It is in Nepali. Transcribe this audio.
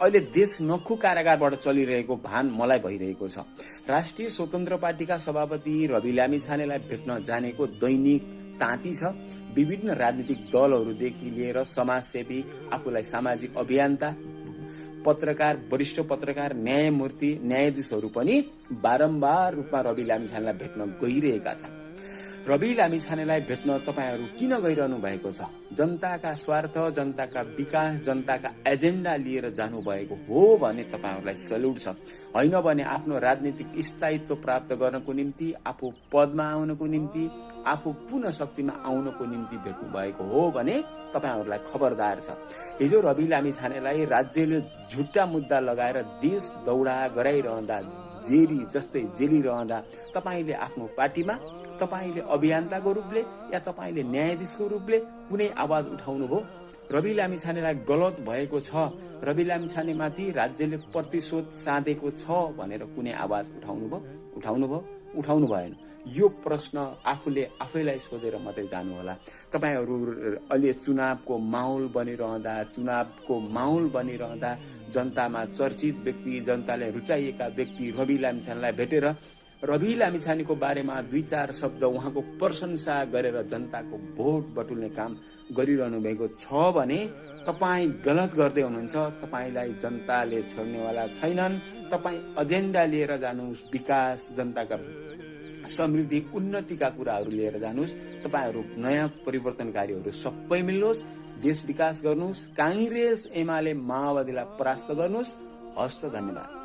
अहिले देश नक्खु कारागारबाट चलिरहेको भान मलाई भइरहेको छ। राष्ट्रिय स्वतन्त्र पार्टीका सभापति रवि लामिछानेलाई भेट्न जानेको दैनिक ताती छ। विभिन्न राजनीतिक दलहरूदेखि लिएर समाजसेवी, आफूलाई सामाजिक अभियन्ता, पत्रकार, वरिष्ठ पत्रकार, न्यायमूर्ति, न्यायाधीशहरू पनि बारम्बार रूपमा रवि लामिछानेलाई भेट्न गइरहेका छन्। रवि लामिछानेलाई भेट्न तपाईहरू किन गइरहनु भएको छ? जनताका स्वार्थ, जनताका विकास, जनताका एजेन्डा लिएर जानुभएको हो भने तपाईहरूलाई सल्युट छ। होइन भने आफ्नो राजनीतिक स्थायित्व प्राप्त गर्नको निम्ति, आफू पदमा आउनको निम्ति, आफू पुनः शक्तिमा आउनको निम्ति भेट्नु भएको हो भने तपाईहरूलाई खबरदार छ। हिजो रवि लामिछानेलाई राज्यले झुट्टा मुद्दा लगाएर देश दौडा गराइरहँदा, जेरी जस्तै जेलिरहँदा तपाईले आफ्नो पार्टीमा, तपाईले अभियन्ताको रूपले या तपाईले न्यायाधीशको रूपले कुनै आवाज उठाउनु भयो? रवि लामिछानेलाई गलत भएको छ, रवि लामिछानेमाथि राज्यले प्रतिशोध साधेको छ भनेर कुनै आवाज उठाउनु भयो? उठाउनु भएन। यो प्रश्न आफूले आफैलाई सोधेर मात्रै जानु होला। तपाईहरू अहिले चुनावको माहौल बनिरहँदा जनतामा चर्चित व्यक्ति, जनताले रुचाइएका व्यक्ति रवि लामिछानेलाई भेटेर रवि लामिछानेको बारेमा 2-4 शब्द उहाँको प्रशंसा गरेर जनताको भोट बटुल्ने काम गरिरहनु भएको छ भने तपाईँ गलत गर्दै हुनुहुन्छ। तपाईलाई जनताले छोड्नेवाला छैनन्। तपाईँ एजेन्डा लिएर जानुहोस्, विकास, जनताका समृद्धि, उन्नतिका कुराहरू लिएर जानुहोस्। तपाईहरू नयाँ परिवर्तनकारीहरू सबै मिल्नुहोस्, देश विकास गर्नुहोस्, कांग्रेस एमाले माओवादीलाई परास्त गर्नुहोस्। हस्त, धन्यवाद।